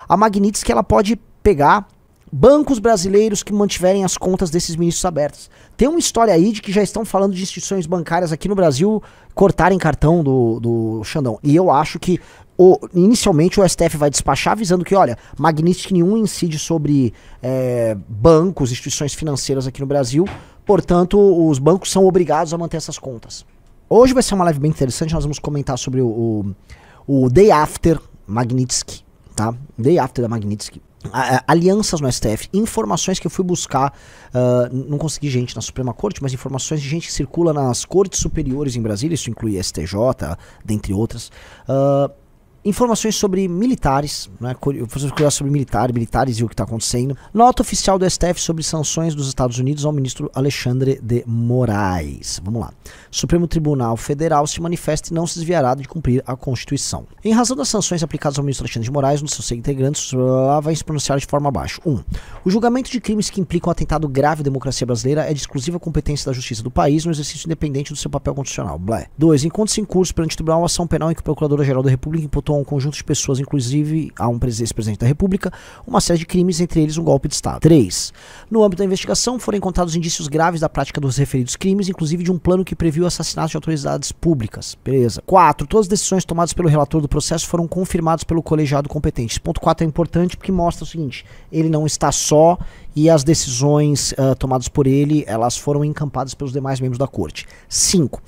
a Magnitsky ela pode pegar bancos brasileiros que mantiverem as contas desses ministros abertas. Tem uma história aí de que já estão falando de instituições bancárias aqui no Brasil cortarem cartão do Xandão. E eu acho que inicialmente o STF vai despachar avisando que, olha, Magnitsky nenhum incide sobre bancos, instituições financeiras aqui no Brasil, portanto os bancos são obrigados a manter essas contas. Hoje vai ser uma live bem interessante, nós vamos comentar sobre o Day After Magnitsky, tá? Day After da Magnitsky. Alianças no STF, informações que eu fui buscar, não consegui gente na Suprema Corte, mas informações de gente que circula nas cortes superiores em Brasília, isso inclui STJ, dentre outras, informações sobre militares, né? Eu vou fazer sobre militares e o que está acontecendo. Nota oficial do STF sobre sanções dos Estados Unidos ao ministro Alexandre de Moraes. Vamos lá. Supremo Tribunal Federal se manifesta e não se desviará de cumprir a Constituição. Em razão das sanções aplicadas ao ministro Alexandre de Moraes, um dos seus integrantes vai se pronunciar de forma abaixo. 1. O julgamento de crimes que implicam um atentado grave à democracia brasileira é de exclusiva competência da Justiça do país no exercício independente do seu papel constitucional. 2. Encontra-se em curso perante o Tribunal ação penal em que o Procurador-Geral da República imputou a um conjunto de pessoas, inclusive a um ex-presidente da República, uma série de crimes, entre eles um golpe de Estado. 3. No âmbito da investigação foram encontrados indícios graves da prática dos referidos crimes, inclusive de um plano que previu o assassinato de autoridades públicas. Beleza. 4. Todas as decisões tomadas pelo relator do processo foram confirmadas pelo colegiado competente. Esse ponto 4 é importante porque mostra o seguinte, ele não está só e as decisões tomadas por ele, elas foram encampadas pelos demais membros da corte. 5.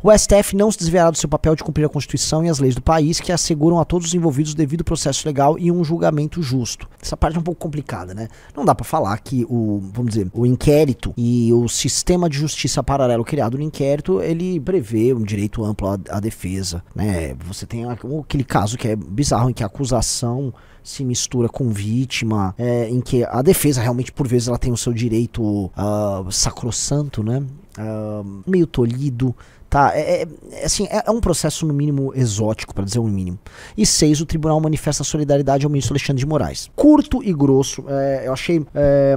O STF não se desviará do seu papel de cumprir a Constituição e as leis do país que asseguram a todos os envolvidos o devido processo legal e um julgamento justo. Essa parte é um pouco complicada, né? Não dá pra falar que o inquérito e o sistema de justiça paralelo criado no inquérito, ele prevê um direito amplo à defesa, né? Você tem aquele caso que é bizarro, em que a acusação se mistura com vítima, em que a defesa realmente, por vezes, ela tem o seu direito sacrossanto, né? Meio tolhido. Tá, assim, é um processo no mínimo exótico, para dizer o mínimo. E 6, o tribunal manifesta solidariedade ao ministro Alexandre de Moraes. Curto e grosso, eu achei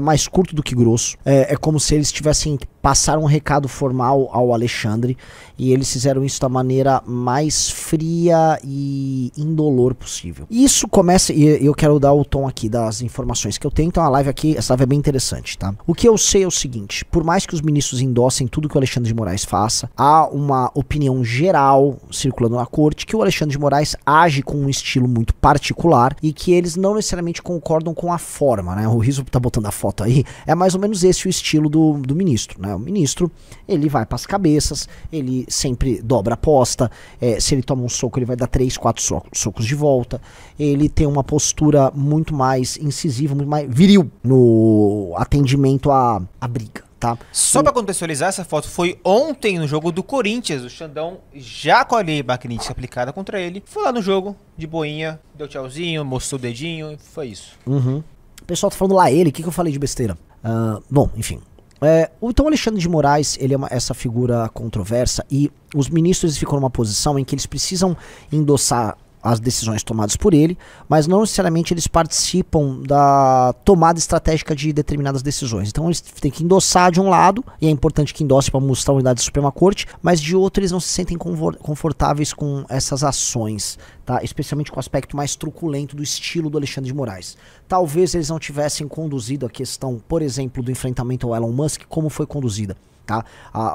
mais curto do que grosso. É como se eles tivessem passaram um recado formal ao Alexandre e eles fizeram isso da maneira mais fria e indolor possível. Isso começa, e eu quero dar o tom aqui das informações que eu tenho, então a live aqui, essa live é bem interessante, tá? O que eu sei é o seguinte, por mais que os ministros endossem tudo que o Alexandre de Moraes faça, há uma opinião geral circulando na corte que o Alexandre de Moraes age com um estilo muito particular e que eles não necessariamente concordam com a forma, né? O Rizzo tá botando a foto aí, é mais ou menos esse o estilo do ministro, né? O ministro, ele vai pras cabeças, ele sempre dobra a aposta, se ele toma um soco ele vai dar 3, 4 socos de volta, ele tem uma postura muito mais incisiva, muito mais viril no atendimento à briga. Tá. Só pra contextualizar, essa foto foi ontem no jogo do Corinthians. O Xandão, já com a lei Magnitsky aplicada contra ele, foi lá no jogo, de boinha, deu tchauzinho, mostrou o dedinho, foi isso. O pessoal tá falando lá ele, o que eu falei de besteira? Bom, enfim. Então o Alexandre de Moraes, ele é essa figura controversa e os ministros ficam numa posição em que eles precisam endossar as decisões tomadas por ele, mas não necessariamente eles participam da tomada estratégica de determinadas decisões. Então eles têm que endossar de um lado, e é importante que endosse para mostrar a unidade da Suprema Corte, mas de outro eles não se sentem confortáveis com essas ações, tá? Especialmente com o aspecto mais truculento do estilo do Alexandre de Moraes. Talvez eles não tivessem conduzido a questão, por exemplo, do enfrentamento ao Elon Musk, como foi conduzida, tá?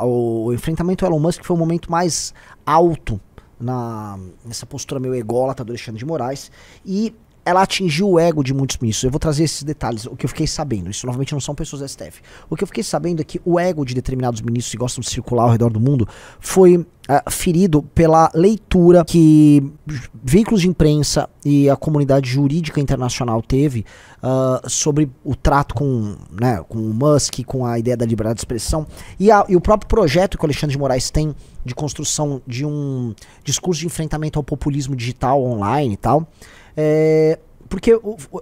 O enfrentamento ao Elon Musk foi o momento mais alto nessa postura meio ególatra do Alexandre de Moraes, e ela atingiu o ego de muitos ministros. Eu vou trazer esses detalhes, o que eu fiquei sabendo. Isso novamente não são pessoas da STF. O que eu fiquei sabendo é que o ego de determinados ministros que gostam de circular ao redor do mundo foi ferido pela leitura que veículos de imprensa e a comunidade jurídica internacional teve sobre o trato com o Musk, com a ideia da liberdade de expressão e o próprio projeto que o Alexandre de Moraes tem de construção de um discurso de enfrentamento ao populismo digital online e tal. Porque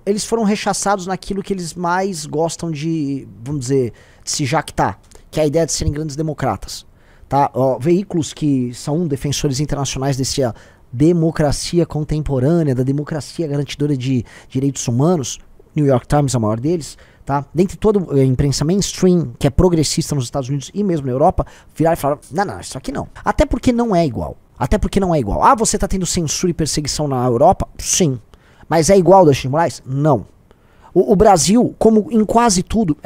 eles foram rechaçados naquilo que eles mais gostam de, vamos dizer, de se jactar, que é a ideia de serem grandes democratas. Tá? Veículos que são defensores internacionais dessa democracia contemporânea, da democracia garantidora de direitos humanos, New York Times é o maior deles, tá? Dentre toda a imprensa mainstream, que é progressista nos Estados Unidos e mesmo na Europa, viraram e falaram, não, isso aqui não. Até porque não é igual. Ah, você tá tendo censura e perseguição na Europa? Sim. Mas é igual ao do Alexandre de Moraes? Não. O Brasil, como em quase tudo,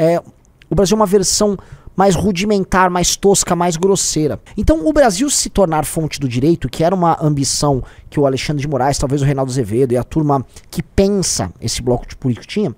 o Brasil é uma versão mais rudimentar, mais tosca, mais grosseira. Então o Brasil se tornar fonte do direito, que era uma ambição que o Alexandre de Moraes, talvez o Reinaldo Azevedo e a turma que pensa esse bloco de político tinha,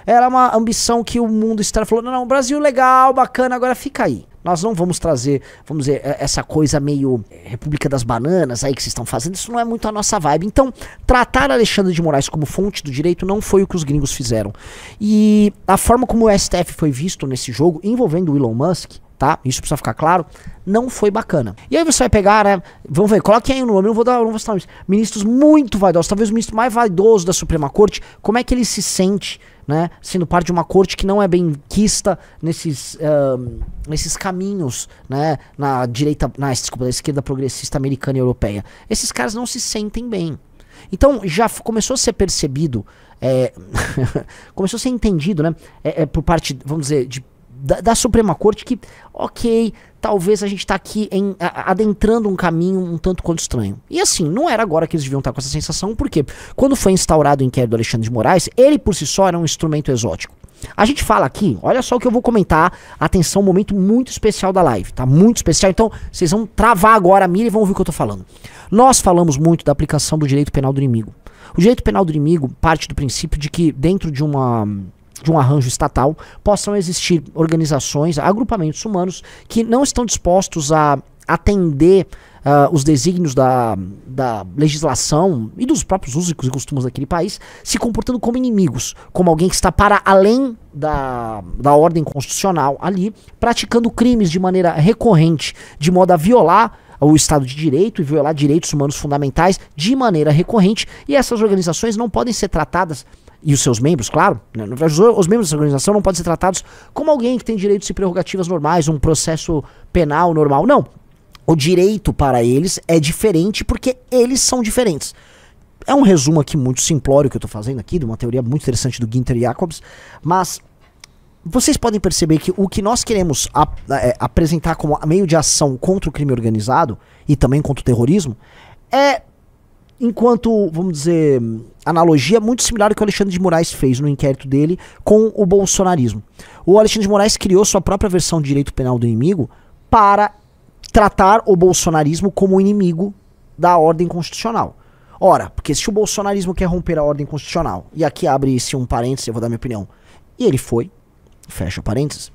era uma ambição que o mundo externo falou, não, Brasil legal, bacana, agora fica aí. Nós não vamos trazer, vamos dizer, essa coisa meio República das Bananas aí que vocês estão fazendo, isso não é muito a nossa vibe. Então, tratar Alexandre de Moraes como fonte do direito não foi o que os gringos fizeram. E a forma como o STF foi visto nesse jogo, envolvendo o Elon Musk, tá? Isso precisa ficar claro, não foi bacana. E aí você vai pegar, né? Vamos ver, coloque aí o nome, não vou citar nomes. Ministros muito vaidosos, talvez o ministro mais vaidoso da Suprema Corte, como é que ele se sente, né, sendo parte de uma corte que não é bem quista nesses caminhos, né, na esquerda progressista americana e europeia. Esses caras não se sentem bem. Então já começou a ser percebido, começou a ser entendido, né, por parte, vamos dizer, da Suprema Corte que, ok, talvez a gente tá aqui adentrando um caminho um tanto quanto estranho. E assim, não era agora que eles deviam estar com essa sensação, porque quando foi instaurado o inquérito do Alexandre de Moraes, ele por si só era um instrumento exótico. A gente fala aqui, olha só o que eu vou comentar, atenção, um momento muito especial da live, tá? Muito especial, então vocês vão travar agora a mira e vão ouvir o que eu tô falando. Nós falamos muito da aplicação do direito penal do inimigo. O direito penal do inimigo parte do princípio de que dentro de um arranjo estatal, possam existir organizações, agrupamentos humanos que não estão dispostos a atender os desígnios da legislação e dos próprios usos e costumes daquele país, se comportando como inimigos, como alguém que está para além da ordem constitucional ali, praticando crimes de maneira recorrente, de modo a violar o Estado de Direito e violar direitos humanos fundamentais de maneira recorrente, e essas organizações não podem ser tratadas, e os seus membros, claro, né, os membros dessa organização não podem ser tratados como alguém que tem direitos e prerrogativas normais, um processo penal normal. Não. O direito para eles é diferente porque eles são diferentes. É um resumo aqui muito simplório que eu estou fazendo aqui, de uma teoria muito interessante do Gunther Jacobs, mas vocês podem perceber que o que nós queremos apresentar como meio de ação contra o crime organizado e também contra o terrorismo é, enquanto, vamos dizer, analogia muito similar ao que o Alexandre de Moraes fez no inquérito dele com o bolsonarismo. O Alexandre de Moraes criou sua própria versão de direito penal do inimigo para tratar o bolsonarismo como inimigo da ordem constitucional. Ora, porque se o bolsonarismo quer romper a ordem constitucional, e aqui abre-se um parênteses, eu vou dar minha opinião, e ele foi, fecha parênteses,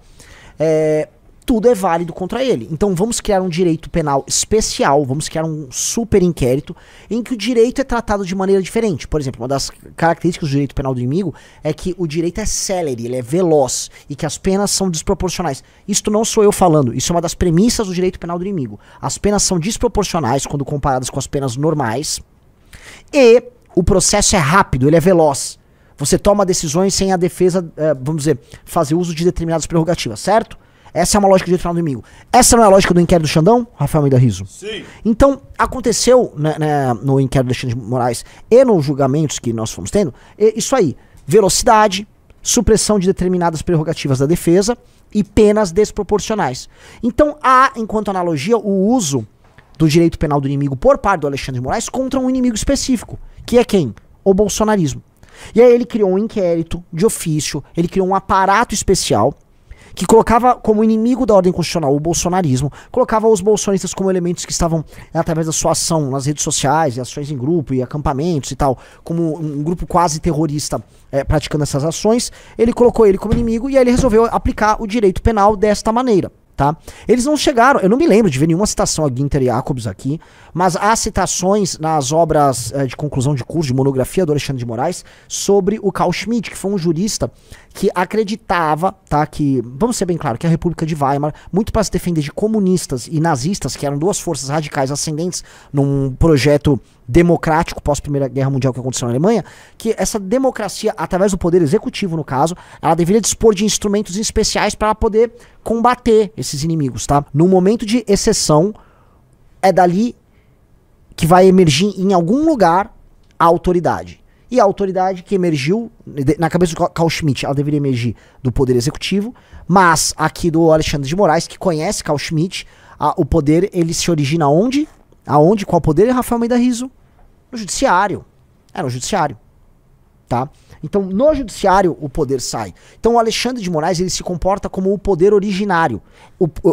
tudo é válido contra ele. Então vamos criar um direito penal especial, vamos criar um super inquérito em que o direito é tratado de maneira diferente. Por exemplo, uma das características do direito penal do inimigo é que o direito é célere, ele é veloz e que as penas são desproporcionais. Isto não sou eu falando, isso é uma das premissas do direito penal do inimigo. As penas são desproporcionais quando comparadas com as penas normais e o processo é rápido, ele é veloz. Você toma decisões sem a defesa, vamos dizer, fazer uso de determinadas prerrogativas, certo? Essa é uma lógica do direito penal do inimigo. Essa não é a lógica do inquérito do Xandão, Rafael Almeida Riso? Sim. Então, aconteceu no inquérito do Alexandre de Moraes e nos julgamentos que nós fomos tendo, isso aí, velocidade, supressão de determinadas prerrogativas da defesa e penas desproporcionais. Então, há, enquanto analogia, o uso do direito penal do inimigo por parte do Alexandre de Moraes contra um inimigo específico, que é quem? O bolsonarismo. E aí ele criou um inquérito de ofício, ele criou um aparato especial que colocava como inimigo da ordem constitucional o bolsonarismo, colocava os bolsonistas como elementos que estavam, através da sua ação nas redes sociais, e ações em grupo, e acampamentos e tal, como um grupo quase terrorista praticando essas ações. Ele colocou ele como inimigo e aí ele resolveu aplicar o direito penal desta maneira. Tá? Eles não chegaram, eu não me lembro de ver nenhuma citação a Gunther Jacobs aqui, mas há citações nas obras de conclusão de curso, de monografia do Alexandre de Moraes, sobre o Carl Schmitt, que foi um jurista que acreditava, tá, que, vamos ser bem claro, que a República de Weimar, muito para se defender de comunistas e nazistas, que eram duas forças radicais ascendentes num projeto democrático pós-Primeira Guerra Mundial que aconteceu na Alemanha, que essa democracia, através do poder executivo no caso, ela deveria dispor de instrumentos especiais para ela poder combater esses inimigos, tá? No momento de exceção, é dali que vai emergir em algum lugar a autoridade. E a autoridade que emergiu, na cabeça do Carl Schmitt, ela deveria emergir do poder executivo, mas aqui do Alexandre de Moraes, que conhece Carl Schmitt, o poder, ele se origina onde? Aonde? Qual poder? Rafael Almeida Riso? No judiciário. No judiciário. tá? Então, no judiciário, o poder sai. Então, o Alexandre de Moraes, ele se comporta como o poder originário.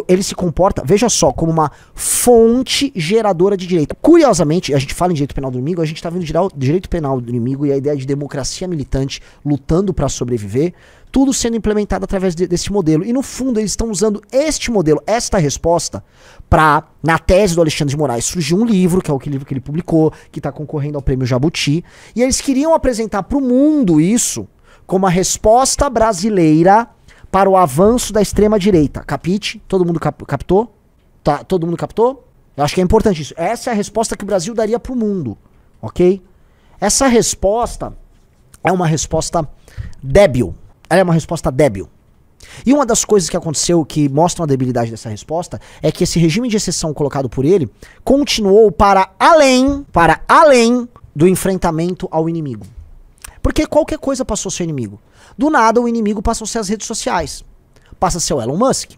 Ele se comporta, veja só, como uma fonte geradora de direito. Curiosamente, a gente fala em direito penal do inimigo, a gente tá vendo direito penal do inimigo e a ideia de democracia militante lutando para sobreviver, tudo sendo implementado através desse modelo. E, no fundo, eles estão usando este modelo, esta resposta, para, na tese do Alexandre de Moraes, surgiu um livro, que é o livro que ele publicou, que está concorrendo ao Prêmio Jabuti, e eles queriam apresentar para o mundo isso como a resposta brasileira para o avanço da extrema-direita. Capite? Todo mundo captou? Tá, todo mundo captou? Eu acho que é importante isso. Essa é a resposta que o Brasil daria para o mundo, ok? Essa resposta é uma resposta débil. Ela é uma resposta débil. E uma das coisas que aconteceu que mostram a debilidade dessa resposta é que esse regime de exceção colocado por ele continuou para além do enfrentamento ao inimigo. Porque qualquer coisa passou a ser inimigo. Do nada o inimigo passou a ser as redes sociais. Passa a ser o Elon Musk.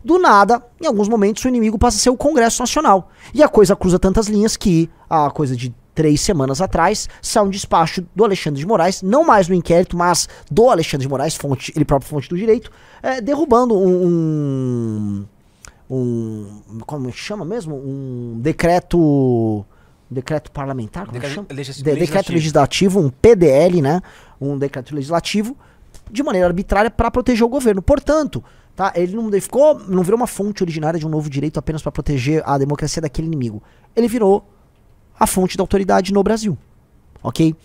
Do nada, em alguns momentos, o inimigo passa a ser o Congresso Nacional. E a coisa cruza tantas linhas que a coisa de 3 semanas atrás, sai um despacho do Alexandre de Moraes, não mais no inquérito, mas do Alexandre de Moraes, ele próprio fonte do direito, derrubando como chama mesmo? Um decreto parlamentar? Como chama? Decreto legislativo, um PDL, né? Um decreto legislativo, de maneira arbitrária para proteger o governo. Portanto, tá, ele não virou uma fonte originária de um novo direito apenas para proteger a democracia daquele inimigo. Ele virou a fonte da autoridade no Brasil, ok?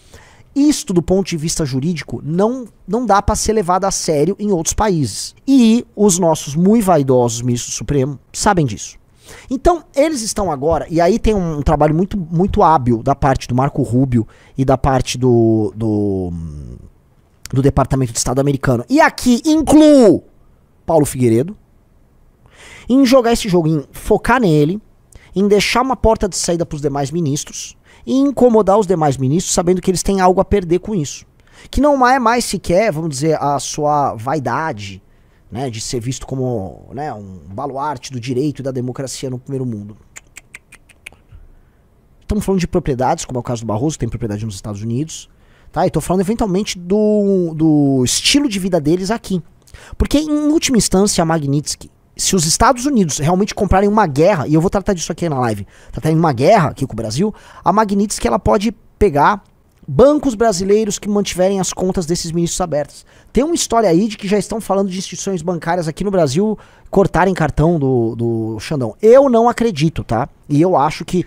Isto, do ponto de vista jurídico, não dá para ser levado a sério em outros países. E os nossos muito vaidosos ministros do Supremo sabem disso. Então, eles estão agora, e aí tem um trabalho muito, muito hábil da parte do Marco Rubio e da parte do Departamento de Estado americano. E aqui incluo Paulo Figueiredo, em jogar esse jogo, em focar nele, em deixar uma porta de saída para os demais ministros e incomodar os demais ministros sabendo que eles têm algo a perder com isso. Que não é mais sequer, vamos dizer, a sua vaidade, né, de ser visto como, né, um baluarte do direito e da democracia no primeiro mundo. Estamos falando de propriedades, como é o caso do Barroso, que tem propriedade nos Estados Unidos. Tá? E estou falando eventualmente do estilo de vida deles aqui. Porque, em última instância, a Magnitsky, se os Estados Unidos realmente comprarem uma guerra, e eu vou tratar disso aqui na live, tratarem uma guerra aqui com o Brasil, a Magnitsky ela pode pegar bancos brasileiros que mantiverem as contas desses ministros abertas. Tem uma história aí de que já estão falando de instituições bancárias aqui no Brasil cortarem cartão do Xandão. Eu não acredito, tá? E eu acho que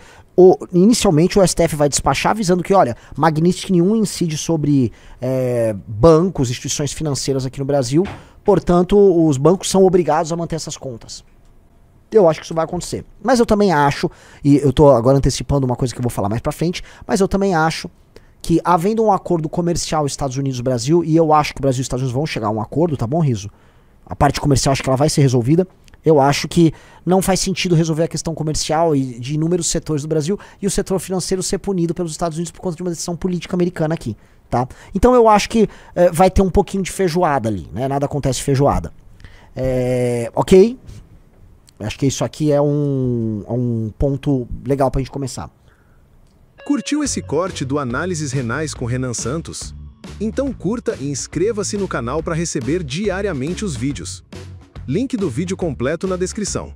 inicialmente o STF vai despachar avisando que, olha, Magnitsky nenhum incide sobre bancos, instituições financeiras aqui no Brasil, portanto, os bancos são obrigados a manter essas contas. Eu acho que isso vai acontecer. Mas eu também acho, e eu tô agora antecipando uma coisa que eu vou falar mais pra frente, mas eu também acho que, havendo um acordo comercial Estados Unidos-Brasil, e eu acho que o Brasil e os Estados Unidos vão chegar a um acordo, tá bom, Riso? A parte comercial acho que ela vai ser resolvida. Eu acho que não faz sentido resolver a questão comercial e de inúmeros setores do Brasil e o setor financeiro ser punido pelos Estados Unidos por conta de uma decisão política americana aqui, tá? Então eu acho que vai ter um pouquinho de feijoada ali, né? Nada acontece feijoada. Ok? Acho que isso aqui é um ponto legal pra gente começar. Curtiu esse corte do Análises Renais com Renan Santos? Então curta e inscreva-se no canal para receber diariamente os vídeos. Link do vídeo completo na descrição.